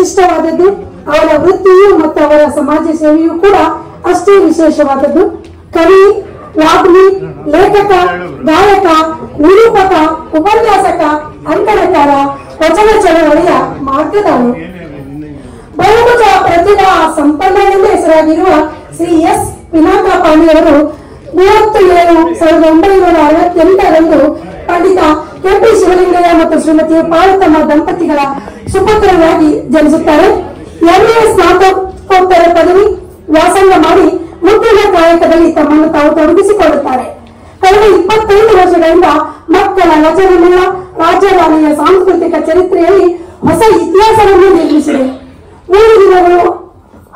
ವಿಶಿಷ್ಟವಾದದ್ದು. ಅವರ ವೃತ್ತಿಯು ಮತ್ತು ಅವರ ಸಮಾಜ ಸೇವೆಯೂ ಕೂಡ ಅಷ್ಟೇ ವಿಶೇಷವಾದದ್ದು. ಕವಿ, ವಾಗ್ಮಿ, ಲೇಖಕ, ಗಾಯಕ, ನಿರೂಪಕ, ಉಪನ್ಯಾಸಕ, ಅಂಕಣಕಾರ, ವಚನ ಚಳವಳಿಯ ಮಾರ್ಗದಾರು. ಬಹುಮುಖ ಪ್ರತಿಭಾ ಸಂಪನ್ನ ಎಂದು ಹೆಸರಾಗಿರುವ ಶ್ರೀ ಎಸ್ ಪಿನಾಕ ಪಾಣಿಯವರು 37/1968ರಂದು ಪಂಡಿತ ಕೆಪಿ ಶಿವಲಿಂಗಯ್ಯ ಮತ್ತು ಶ್ರೀಮತಿ ಪಾರ್ವತಮ್ಮ ದಂಪತಿಗಳ ಸುಪುತ್ರರಾಗಿ ಜನಿಸುತ್ತಾರೆ. MA ಸ್ನಾತಕೋತ್ತರ ಪದವಿ ವ್ಯಾಸಂಗ ಮಾಡಿ ಮುದ್ರಣ ಕಾಯಕದಲ್ಲಿ ತಮ್ಮನ್ನು ತಾವು ತೊಡಗಿಸಿಕೊಳ್ಳುತ್ತಾರೆ. ಕಳೆದ 25 ವರ್ಷಗಳಿಂದ ಮಕ್ಕಳ ವಚನ ಮೇಳ ರಾಜ್ಯವಾಣಿಯ ಸಾಂಸ್ಕೃತಿಕ ಚರಿತ್ರೆಯಲ್ಲಿ ಹೊಸ ಇತಿಹಾಸವನ್ನು ನಿರ್ಮಿಸಿದೆ. 3 ದಿನಗಳು,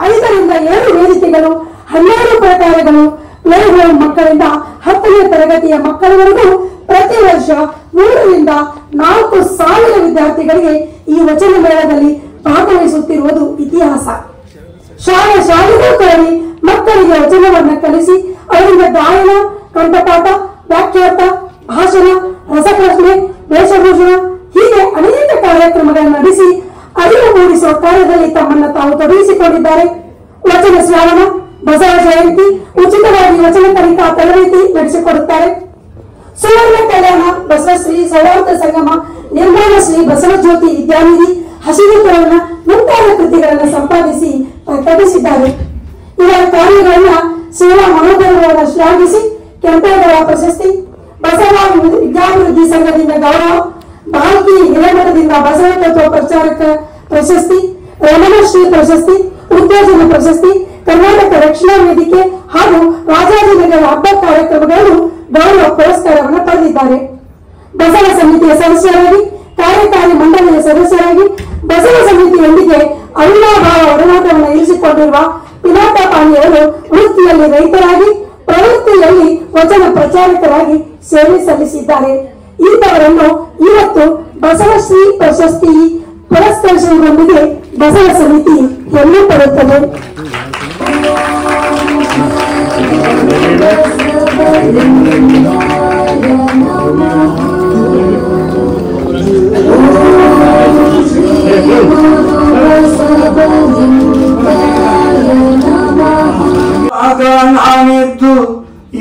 5 ರಿಂದ 7 ವೇದಿಕೆಗಳು, 12 ಪ್ರಕಾರಗಳು, ಪ್ಲೇಗ್ರೌಂಡ್ ಮಕ್ಕಳಿಂದ 10ನೇ ತರಗತಿಯ ಮಕ್ಕಳವರೆಗೂ ಪ್ರತಿ ವರ್ಷ 3 ರಿಂದ 4 ಸಾವಿರ ವಿದ್ಯಾರ್ಥಿಗಳಿಗೆ ಈ ವಚನ ಮೇಳದಲ್ಲಿ ಭಾಗವಹಿಸುತ್ತಿರುವುದು ಇತಿಹಾಸ. ಶಾಲೆಗೂ ಕರೆದಿ ಮಕ್ಕಳಿಗೆ ವಚನವನ್ನು ಕಲಿಸಿ ಅವರಿಂದ ಗಾಯನ, ಕಂಠಪಾಠ, ವ್ಯಾಖ್ಯಾತ, ಭಾಷಣ, ರಸಪ್ರಶ್ನೆ, ವೇಷಭೂಷಣ ಹೀಗೆ ಅನೇಕ ಕಾರ್ಯಕ್ರಮಗಳನ್ನು ನಡೆಸಿ ಅರಿವು ಮೂಡಿಸುವ ಕಾರ್ಯದಲ್ಲಿ ತಮ್ಮನ್ನು ತಾವು ತೊಡಗಿಸಿಕೊಂಡಿದ್ದಾರೆ. ವಚನ ಶ್ರಾವಣ, ಬಸವ ಜಯಂತಿ, ಉಚಿತವಾಗಿ ವಚನ ಕಲಿಕಾ ತರಬೇತಿ ನಡೆಸಿಕೊಡುತ್ತಾರೆ. ಸುವರ್ಣ ಕಲ್ಯಾಣ, ಬಸವಶ್ರೀ ಸೌಹಾರ್ದ ಸಂಗಮ, ನಿರ್ಮಾಣ ಶ್ರೀ ಬಸವಜ್ಯೋತಿ ವಿದ್ಯಾನಿಧಿ, ಹಸಿರು ತೋರಣ ಮುಂತಾದ ಕೃತಿಗಳನ್ನು ಸಂಪಾದಿಸಿ ಪ್ರಕಟಿಸಿದ್ದಾರೆ. ಇವರ ಕಾರ್ಯಗಳನ್ನ ಸೇವಾ ಮನೋಧರ್ಮವನ್ನು ಶ್ಲಾಘಿಸಿ ಕೆಂಪೇಗೌಡ ಪ್ರಶಸ್ತಿ, ಬಸವ ವಿದ್ಯಾಭಿವೃದ್ಧಿ ಸಂಘದಿಂದ ಗೌರವ, ಬಾಲ್ಕಿ ಹಿರೇಮಠದಿಂದ ಬಸವ ತತ್ವ ಪ್ರಚಾರಕ ಪ್ರಶಸ್ತಿ, ರಮಣಶ್ರೀ ಪ್ರಶಸ್ತಿ, ಉತ್ತೇಜನ ಪ್ರಶಸ್ತಿ, ಕರ್ನಾಟಕ ರಕ್ಷಣಾ ವೇದಿಕೆ ಹಾಗೂ ರಾಜಾಜಿನಗರ ಹಬ್ಬ ಕಾರ್ಯಕ್ರಮಗಳು ಗೌರವ ಪುರಸ್ಕಾರವನ್ನು ಪಡೆದಿದ್ದಾರೆ. ಬಸವ ಸಮಿತಿಯ ಸದಸ್ಯರಾಗಿ, ಕಾರ್ಯಕಾರಿ ಮಂಡಳಿಯ ಸದಸ್ಯರಾಗಿ ಬಸವ ಸಮಿತಿಯೊಂದಿಗೆ ಅವಿನಾಭಾವ ಒಡನಾಟವನ್ನು ಇರಿಸಿಕೊಂಡಿರುವ ಪಿನಾಕ ಪಾಣಿಯವರು ವೃತ್ತಿಯಲ್ಲಿ ರೈತರಾಗಿ, ಪ್ರವೃತ್ತಿಯಲ್ಲಿ ವಚನ ಪ್ರಚಾರಕರಾಗಿ ಸೇವೆ ಸಲ್ಲಿಸಿದ್ದಾರೆ. ಇಂಥವರನ್ನು ಇವತ್ತು ಬಸವಶ್ರೀ ಪ್ರಶಸ್ತಿ ಪುರಸ್ಕರಿಸುವುದರೊಂದಿಗೆ ಬಸವ ಸಮಿತಿ ಹೆಮ್ಮೆ ಪಡುತ್ತದೆ. ಆಗ ನಾನಿದ್ದು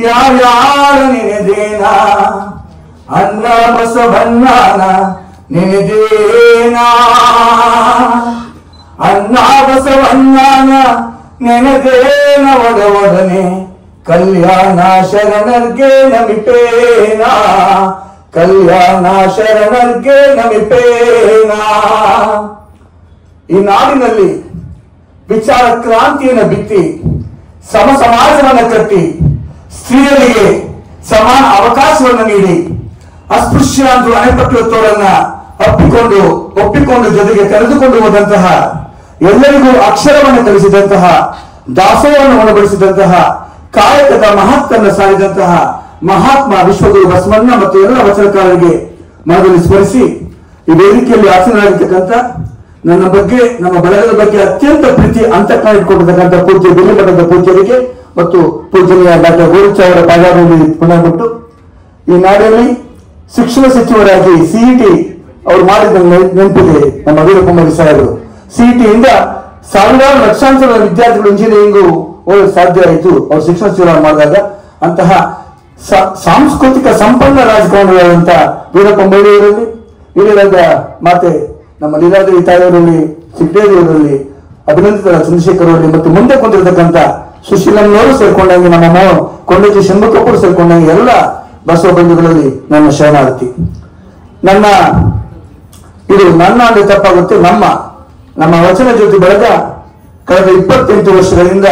ಯಾರ್ಯಾರ ನೆನೆದೇನ, ಅನ್ನ ಬಸವಣ್ಣನ ನೆನೆದೇನ, ಅನ್ನ ಬಸವಣ್ಣನ ನೆನೆದೇನ ಒಡನೆ ಕಲ್ಯಾಣ ಶರಣರ್ಗೆ ನಮಿಪೇನ, ಕಲ್ಯಾಣ ಶರಣರ್ಗೆ ನಮಿಪೇನ. ಈ ನಾಡಿನಲ್ಲಿ ವಿಚಾರ ಕ್ರಾಂತಿಯನ್ನು ಬಿತ್ತಿ ಸಮ ಸಮಾಜವನ್ನು ಕಟ್ಟಿ ಸ್ತ್ರೀಯರಿಗೆ ಸಮಾನ ಅವಕಾಶವನ್ನು ನೀಡಿ ಅಸ್ಪೃಶ್ಯ ಅಂತ ಅಣೆಪಟ್ಟುವತ್ತವರನ್ನ ಒಪ್ಪಿಕೊಂಡು ಜೊತೆಗೆ ಕರೆದುಕೊಂಡು ಹೋದಂತಹ, ಎಲ್ಲರಿಗೂ ಅಕ್ಷರವನ್ನು ಕಲಿಸಿದಂತಹ, ದಾಸೋಹವನ್ನು ಉಣಬಡಿಸಿದಂತಹ, ಕಾಯಕದ ಮಹತ್ತನ್ನು ಸಾರಿದಂತಹ ಮಹಾತ್ಮ ವಿಶ್ವಗುರು ಬಸವಣ್ಣ ಮತ್ತು ಎಲ್ಲ ವಚನಕಾರರಿಗೆ ಮನದಲ್ಲಿ ಸ್ಮರಿಸಿ ಈ ವೇದಿಕೆಯಲ್ಲಿ ಆಸೀನರಾಗಿರ್ತಕ್ಕಂಥ ನನ್ನ ಬಗ್ಗೆ, ನಮ್ಮ ಬಳಗದ ಬಗ್ಗೆ ಅತ್ಯಂತ ಪ್ರೀತಿ ಅಂತಃಕರಣ ಇಟ್ಕೊಂಡಿರ್ತಕ್ಕಂಥ ಪೂಜ್ಯ ಬೆಳ್ಳಿಮಠದ ಪೂಜ್ಯರಿಗೆ ಮತ್ತು ಪೂಜನೀಯ ಡಾಕ್ಟರ್ ಗೋವಿಂದ ಅವರ ಪಾದಾರದಲ್ಲಿ ಪುನಃ ಕೊಟ್ಟು ಈ ನಾಡಿನಲ್ಲಿ ಶಿಕ್ಷಣ ಸಚಿವರಾಗಿ ಸಿಇಟಿ ಅವರು ಮಾಡಿದ ನೆನಪಿದೆ. ನಮ್ಮ ವೀರಪ್ಪಮೊಯ್ಲಿ ಸಾಹೇಬರು ಸಿಇಟಿಯಿಂದ ಸಾವಿರಾರು ಲಕ್ಷಾಂತರ ವಿದ್ಯಾರ್ಥಿಗಳು ಇಂಜಿನಿಯರಿಂಗ್ ಓದಲು ಸಾಧ್ಯ ಆಯಿತು ಅವರು ಶಿಕ್ಷಣ ಸಚಿವರಾಗಿ ಮಾಡಿದಾಗ. ಅಂತಹ ಸಾಂಸ್ಕೃತಿಕ ಸಂಪನ್ನ ರಾಜಕಾರಣಿಗಳಾದಂತ ವೀರಪ್ಪಮೊಯ್ಲಿ ಅವರಲ್ಲಿ, ಹಿರಿಯರಾದ ಮಾತೆ ನಮ್ಮ ಲೀಲಾದೇವಿ ತಾಯಿಯವರಲ್ಲಿ, ಸಿದ್ದೇದೇವರಲ್ಲಿ, ಅಭಿನಂದಿತ ಚಂದ್ರಶೇಖರ್ ಅವರಲ್ಲಿ ಮತ್ತು ಮುಂದೆ ಕುಂತಿರತಕ್ಕಂಥ ಸುಶೀಲಮ್ಮನವರು ಸೇರ್ಕೊಂಡಂಗೆ, ನಮ್ಮ ಕೊಂಡಜಿ ಶಂಭಕಪ್ಪರು ಸೇರ್ಕೊಂಡಂಗೆ ಎಲ್ಲ ಬಸವ ಬಂಧುಗಳಲ್ಲಿ ನನ್ನ ಶರಣಾರ್ಥಿ. ಇದು ನನ್ನ ಅಂದ್ರೆ ತಪ್ಪಾಗುತ್ತೆ. ನಮ್ಮ ವಚನ ಜ್ಯೋತಿ ಬಳಗ ಕಳೆದ 28 ವರ್ಷಗಳಿಂದ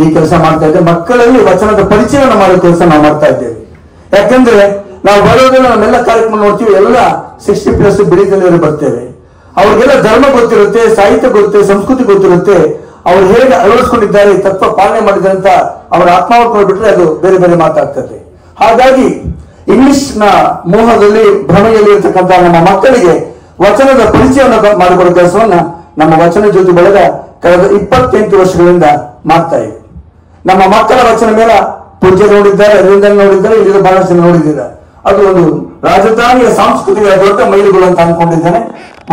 ಈ ಕೆಲಸ ಮಾಡ್ತಾ ಇದ್ದೇವೆ. ಮಕ್ಕಳಲ್ಲಿ ವಚನದ ಪರಿಚಯವನ್ನು ಮಾಡೋ ಕೆಲಸ ನಾವು ಮಾಡ್ತಾ ಇದ್ದೇವೆ. ಯಾಕಂದ್ರೆ ನಾವು ಬರೋದನ್ನ ನಮ್ಮೆಲ್ಲ ಕಾರ್ಯಕ್ರಮ ನೋಡ್ತೀವಿ, ಎಲ್ಲ 60+ ಬಿಡಿದಲ್ಲಿ ಬರ್ತೇವೆ. ಅವ್ರಿಗೆಲ್ಲ ಧರ್ಮ ಗೊತ್ತಿರುತ್ತೆ, ಸಾಹಿತ್ಯ ಗೊತ್ತಿರುತ್ತೆ, ಸಂಸ್ಕೃತಿ ಗೊತ್ತಿರುತ್ತೆ. ಅವ್ರು ಹೇಗೆ ಅಳವಡಿಸ್ಕೊಂಡಿದ್ದಾರೆ, ತತ್ವ ಪಾಲನೆ ಮಾಡಿದ್ದಾರೆ ಅಂತ ಅವರ ಆತ್ಮಾವರ್ತನ ಬಿಟ್ಟರೆ ಅದು ಬೇರೆ ಬೇರೆ ಮಾತಾಗ್ತದೆ. ಹಾಗಾಗಿ ಇಂಗ್ಲಿಷ್ ನ ಮೋಹದಲ್ಲಿ ಭ್ರಮೆಯಲ್ಲಿ ಇರತಕ್ಕಂಥ ನಮ್ಮ ಮಕ್ಕಳಿಗೆ ವಚನದ ಪರಿಚಯವನ್ನು ಮಾಡಿಕೊಡೋ ಕೆಲಸವನ್ನ ನಮ್ಮ ವಚನ ಜ್ಯೋತಿ ಬಳಗ ಕಳೆದ 28 ವರ್ಷಗಳಿಂದ ಮಾಡ್ತಾ ಇದೆ. ನಮ್ಮ ಮಕ್ಕಳ ವಚನ ಮೇಳ ಪೂಜ್ಯ ನೋಡಿದ್ದಾರೆ, ಅರವಿಂದ ನೋಡಿದ್ದಾರೆ, ಇಲ್ಲಿ ಬಹಳಷ್ಟು ಜನ ನೋಡಿದ್ದೀರಾ. ಅದು ಒಂದು ರಾಜಧಾನಿಯ ಸಾಂಸ್ಕೃತಿಕ ದೊಡ್ಡ ಮೈಲುಗಳು ಅಂತ ಅನ್ಕೊಂಡಿದ್ದೇನೆ.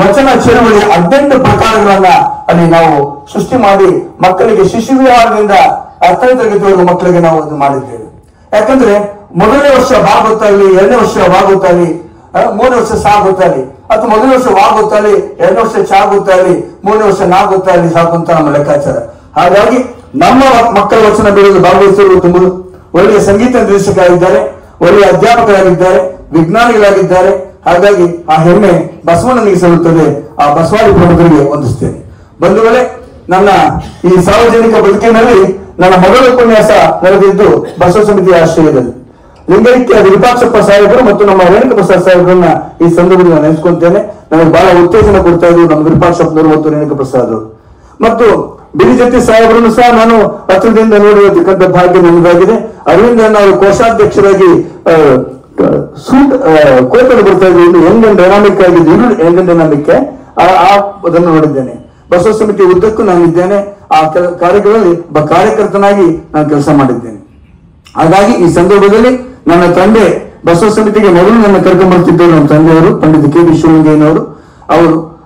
ವಚನ ಚಳವಳಿ 18 ಪ್ರಕಾರಗಳನ್ನ ಅಲ್ಲಿ ನಾವು ಸೃಷ್ಟಿ ಮಾಡಿ ಮಕ್ಕಳಿಗೆ ಶಿಶು ವಿಹಾರದಿಂದ 10ನೇ ತರಗತಿವರೆಗೂ ಮಕ್ಕಳಿಗೆ ನಾವು ಅದು ಮಾಡಿದ್ದೇವೆ. ಯಾಕಂದ್ರೆ ಮೊದಲನೇ ವರ್ಷ ಬಾ ಗೊತ್ತಾಗ್ಲಿ, 2ನೇ ವರ್ಷ ವಾ ಗೊತ್ತಾಗ್ಲಿ, 3ನೇ ವರ್ಷ ಸಾ ಗೊತ್ತಾಗ್ಲಿ, ಅಥವಾ ಮೊದಲನೇ ವರ್ಷ ವಾ ಗೊತ್ತಾಗ್ಲಿ, 2ನೇ ವರ್ಷ ಚಾ ಗೊತ್ತಾಗ್ಲಿ, 3ನೇ ವರ್ಷ ನಾ ಗೊತ್ತಾಗ್ಲಿ ಸಾಕು ಅಂತ ನಮ್ಮ ಲೆಕ್ಕಾಚಾರ. ಹಾಗಾಗಿ ನಮ್ಮ ಮಕ್ಕಳ ವಚನ ಬೆಳೆದು ಭಾಗವಹಿಸಲು ತುಂಬ ಒಳ್ಳೆಯ ಸಂಗೀತ ನಿರ್ದೇಶಕರಾಗಿದ್ದಾರೆ, ಒಳ್ಳೆಯ ಅಧ್ಯಾಪಕರಾಗಿದ್ದಾರೆ, ವಿಜ್ಞಾನಿಗಳಾಗಿದ್ದಾರೆ. ಹಾಗಾಗಿ ಆ ಹೆಮ್ಮೆ ಬಸವಣ್ಣನಿಗೆ ಸಲ್ಲುತ್ತದೆ. ಆ ಬಸವಾದಿ ಪ್ರಮುಖರಿಗೆ ವಂದಿಸ್ತೇನೆ. ಬಂಧುಗಳೇ, ನನ್ನ ಈ ಸಾರ್ವಜನಿಕ ಬದುಕಿನಲ್ಲಿ ನನ್ನ ಮೊದಲ ಉಪನ್ಯಾಸ ನಡೆದಿದ್ದು ಬಸವ ಸಮಿತಿಯ ಆಶ್ರಯದಲ್ಲಿ. ಲಿಂಗೈಕ್ಯ ವಿರೂಪಾಕ್ಷಪ್ಪ ಸಾಹೇಬರು ಮತ್ತು ನಮ್ಮ ರೇಣುಕ ಪ್ರಸಾದ್ ಸಾಹೇಬರನ್ನ ಈ ಸಂದರ್ಭದಲ್ಲಿ ನಾನು ನೆನೆಸ್ಕೊಂತೇನೆ. ನನಗೆ ಬಹಳ ಉತ್ತೇಜನ ಕೊಡ್ತಾ ಇದ್ರು ನಮ್ಮ ವಿರೂಪಾಕ್ಷಪ್ಪನವರು ಮತ್ತು ರೇಣುಕ ಪ್ರಸಾದ್ ಅವರು. ಮತ್ತು ಬಿರಿಜತ್ತಿ ಸಾಹೇಬರನ್ನು ಸಹ ನಾನು ಹತ್ತಿರದಿಂದ ನೋಡಿರತಕ್ಕಂಥ ಭಾಗ್ಯ ನನ್ನದಾಗಿದೆ. ಅರವಿಂದ ಅವರು ಕೋಶಾಧ್ಯಕ್ಷರಾಗಿ ಕೋಟೆಗೆ ಬರ್ತಾ ಇದ್ರು. ಇಲ್ಲಿ ಯಂಗ್ ಅಂಡ್ ಡೈನಾಮಿಕ್ ಆಗಿದ್ದು, ಯಂಗ್ ಅಂಡ್ ಡೈನಾಮಿಕ್ ಅದನ್ನು ನೋಡಿದ್ದೇನೆ. ಬಸವ ಸಮಿತಿ ಉದ್ದಕ್ಕೂ ನಾನು ಇದ್ದೇನೆ. ಆ ಕಾರ್ಯಗಳಲ್ಲಿ ಒಬ್ಬ ಕಾರ್ಯಕರ್ತನಾಗಿ ನಾನು ಕೆಲಸ ಮಾಡಿದ್ದೇನೆ. ಹಾಗಾಗಿ ಈ ಸಂದರ್ಭದಲ್ಲಿ ನನ್ನ ತಂದೆ ಬಸವ ಸಮಿತಿಗೆ ಮೊದಲು ನನ್ನ ಕರ್ಕೊಂಡು ಬರ್ತಿದ್ದರು ನಮ್ಮ ತಂದೆಯವರು, ಪಂಡಿತ ಕೆ ವಿ ಶಿವಲಿಂಗಯ್ಯನವರು.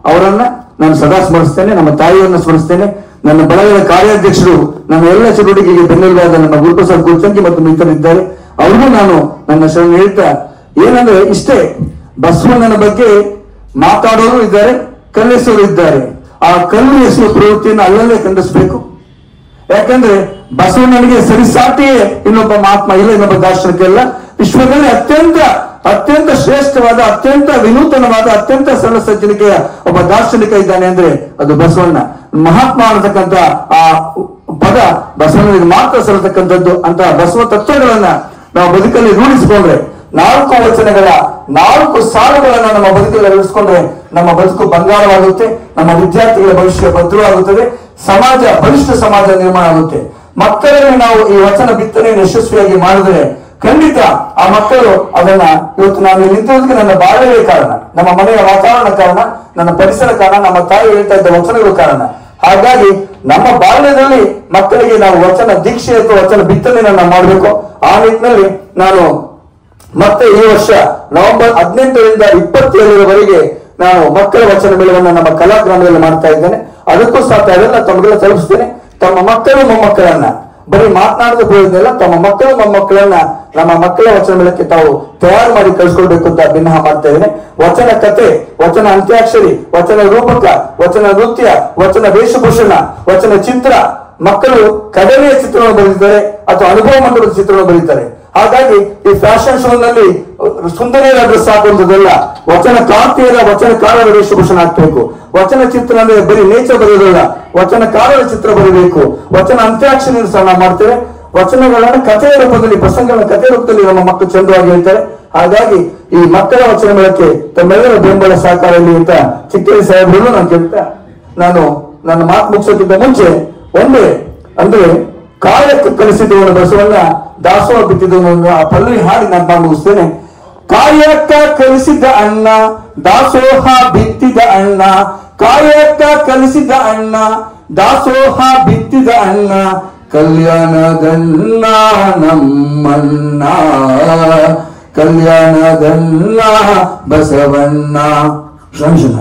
ಅವರನ್ನ ನಾನು ಸದಾ ಸ್ಮರಿಸ್ತೇನೆ. ನಮ್ಮ ತಾಯಿಯನ್ನು ಸ್ಮರಿಸ್ತೇನೆ. ನನ್ನ ಬಳಗದ ಕಾರ್ಯಾಧ್ಯಕ್ಷರು ನನ್ನ ಎಲ್ಲ ಚಟುವಟಿಕೆಗೆ ಬೆನ್ನೆಲುಬಾದ ನನ್ನ ಗುರುಪ್ರಸಾದ್ ಗುರುಚಂಗಿ ಮತ್ತು ಮಿತ್ರರಿದ್ದಾರೆ. ಅವ್ರಿಗೂ ನಾನು ನನ್ನ ಶರಣ ಹೇಳ್ತಾ, ಏನಂದ್ರೆ ಇಷ್ಟೇ, ಬಸವಣ್ಣನ ಬಗ್ಗೆ ಮಾತಾಡೋರು ಇದ್ದಾರೆ, ಕಲ್ಲೆಸೋರು ಇದ್ದಾರೆ. ಆ ಕಲ್ಲು ಎಸೆಯುವ ಪ್ರವೃತ್ತಿಯನ್ನು ಅಲ್ಲಲ್ಲೇ ಖಂಡಿಸಬೇಕು. ಯಾಕಂದ್ರೆ ಬಸವಣ್ಣನಿಗೆ ಸರಿಸಾಟಿಯೇ ಇನ್ನೊಬ್ಬ ಮಹಾತ್ಮ ಇಲ್ಲ, ಇನ್ನೊಬ್ಬ ದಾರ್ಶನಿಕಲ್ಲ. ವಿಶ್ವದಲ್ಲಿ ಅತ್ಯಂತ ಶ್ರೇಷ್ಠವಾದ, ಅತ್ಯಂತ ವಿನೂತನವಾದ, ಅತ್ಯಂತ ಸರಳ ಸಜ್ಜನಿಕೆಯ ಒಬ್ಬ ದಾರ್ಶನಿಕ ಇದ್ದಾನೆ ಅಂದ್ರೆ ಅದು ಬಸವಣ್ಣ. ಮಹಾತ್ಮ ಅನ್ನತಕ್ಕಂಥ ಆ ಪದ ಬಸವಣ್ಣನಿಗೆ ಮಾತ್ರ ಸಲ್ಲತಕ್ಕಂಥದ್ದು. ಅಂತ ಬಸವ ತತ್ವಗಳನ್ನ ನಾವು ಬದುಕಲ್ಲಿ ರೂಢಿಸಿಕೊಂಡ್ರೆ, 4 ವಚನಗಳ 4 ಸಾಲುಗಳನ್ನ ನಮ್ಮ ಬದುಕಲ್ಲಿ ರೂಢಿಸಿಕೊಂಡ್ರೆ ನಮ್ಮ ಬದುಕು ಬಂಗಾರವಾಗುತ್ತೆ. ನಮ್ಮ ವಿದ್ಯಾರ್ಥಿಗಳ ಭವಿಷ್ಯ ಭದ್ರವಾಗುತ್ತದೆ. ಸಮಾಜ, ಬಲಿಷ್ಠ ಸಮಾಜ ನಿರ್ಮಾಣ ಆಗುತ್ತೆ. ಮಕ್ಕಳಲ್ಲಿ ನಾವು ಈ ವಚನ ಬಿತ್ತನೆಯನ್ನು ಯಶಸ್ವಿಯಾಗಿ ಮಾಡಿದ್ರೆ ಖಂಡಿತ ಆ ಮಕ್ಕಳು ಅದನ್ನ, ಇವತ್ತು ನಾನು ನಿಂತಿರೋದಕ್ಕೆ ನನ್ನ ಬಾಳ್ಯವೇ ಕಾರಣ, ನಮ್ಮ ಮನೆಯ ವಾತಾವರಣ ಕಾರಣ, ನನ್ನ ಪರಿಸರ ಕಾರಣ, ನಮ್ಮ ತಾಯಿ ಹೇಳ್ತಾ ಇದ್ದ ವಚನಗಳು ಕಾರಣ. ಹಾಗಾಗಿ ನಮ್ಮ ಬಾಲ್ಯದಲ್ಲಿ ಮಕ್ಕಳಿಗೆ ನಾವು ವಚನ ದೀಕ್ಷೆ ಅಥವಾ ವಚನ ಬಿತ್ತನೆಯನ್ನ ಮಾಡಬೇಕು. ಆ ನಿಟ್ಟಿನಲ್ಲಿ ನಾನು ಮತ್ತೆ ಈ ವರ್ಷ ನವೆಂಬರ್ 18ರಿಂದ 27ರವರೆಗೆ ನಾನು ಮಕ್ಕಳ ವಚನ ಮೇಳವನ್ನು ನಮ್ಮ ಕಲಾಗ್ರಾಮದಲ್ಲಿ ಮಾಡ್ತಾ ಇದ್ದೇನೆ. ಅದಕ್ಕೂ ಸಹ ತಾವೆಲ್ಲ ತಮಗೆಲ್ಲ ತಲುಪಿಸ್ತೇನೆ. ತಮ್ಮ ಮಕ್ಕಳು ಮೊಮ್ಮಕ್ಕಳನ್ನ ಬರೀ ಮಾತನಾಡದ ಪ್ರಯೋಜನ ಇಲ್ಲ, ತಮ್ಮ ಮಕ್ಕಳು ಮೊಮ್ಮಕ್ಕಳನ್ನ ನಮ್ಮ ಮಕ್ಕಳ ವಚನ ಮೇಳಕ್ಕೆ ತಾವು ತಯಾರು ಮಾಡಿ ಕಳಿಸ್ಕೊಳ್ಬೇಕು ಅಂತ ಭಿನ್ನ ಮಾಡ್ತಾ ಇದ್ದೇನೆ. ವಚನ ಕತೆ, ವಚನ ಅಂತ್ಯಾಕ್ಷರಿ, ವಚನ ರೂಪಕ, ವಚನ ನೃತ್ಯ, ವಚನ ವೇಷಭೂಷಣ, ವಚನ ಚಿತ್ರ. ಮಕ್ಕಳು ಕಡಲೆಯ ಚಿತ್ರವನ್ನು ಬರೆದಿದ್ದಾರೆ ಅಥವಾ ಅನುಭವ ಮಂಟಪದ ಚಿತ್ರವನ್ನು ಬರೀತಾರೆ. ಹಾಗಾಗಿ ಈ ಫ್ಯಾಷನ್ ಶೋ ನಲ್ಲಿ ಸುಂದರಿಯರ ಡ್ರೆಸ್ ಹಾಕುವಂಥದ್ದೆಲ್ಲ, ವಚನ ಕಾಂತಿಯರ ವಚನಕಾರರ ವೇಷಭೂಷಣ ಹಾಕ್ಬೇಕು. ವಚನ ಚಿತ್ರ ಅಂದ್ರೆ ಬರೀ ನೇಚರ್ ಬರೆಯೋದಲ್ಲ, ವಚನಕಾರರ ಚಿತ್ರ ಬರೀಬೇಕು. ವಚನ ಅಂತ್ಯಾಕ್ಷರಿ ಸಹ ನಾವು ಮಾಡ್ತೇವೆ. ವಚನಗಳನ್ನ ಕಥೆಯ ರೂಪದಲ್ಲಿ, ಪ್ರಸಂಗಗಳ ಕಥೆಯ ರೂಪದಲ್ಲಿ ನಮ್ಮ ಮಕ್ಕಳು ಚಂದವಾಗಿ ಹೇಳ್ತಾರೆ. ಹಾಗಾಗಿ ಈ ಮಕ್ಕಳ ವಚನ ಮೇಳಕ್ಕೆ ತಮ್ಮೆಲ್ಲರ ಬೆಂಬಲ ಸಹಕಾರ ಇರಲಿ ಅಂತ ಚಿಕ್ಕೇರಿ ಸಾಹೇಬರನ್ನು ನಾನು ಕೇಳ್ತಾ, ನಾನು ನನ್ನ ಮಾತು ಮುಗಿಸೋಕ್ಕಿಂತ ಮುಂಚೆ ಒಂದೇ ಅಂದ್ರೆ ಕಾಯಕ್ಕೆ ಕಲಿಸಿದವನು ಬಸವಣ್ಣ, ದಾಸೋಹ ಬಿತ್ತಿದವನು ಆ ಪಲ್ಲವಿ ಹಾಡಿ ನಾನು ಮುಗಿಸ್ತೇನೆ. ಕಾಯಕ್ಕ ಕಲಿಸಿದ ಅಣ್ಣ, ದಾಸೋಹ ಬಿತ್ತಿದ ಅಣ್ಣ, ಕಾಯಕ್ಕ ಕಲಿಸಿದ ಅಣ್ಣ, ದಾಸೋಹ ಬಿತ್ತಿದ ಅಣ್ಣ, ಕಲ್ಯಾಣದಣ್ಣ ನಮ್ಮಣ್ಣ, ಕಲ್ಯಾಣದಣ್ಣ ಬಸವಣ್ಣ. ಶ್ರಮಿಸೋಣ.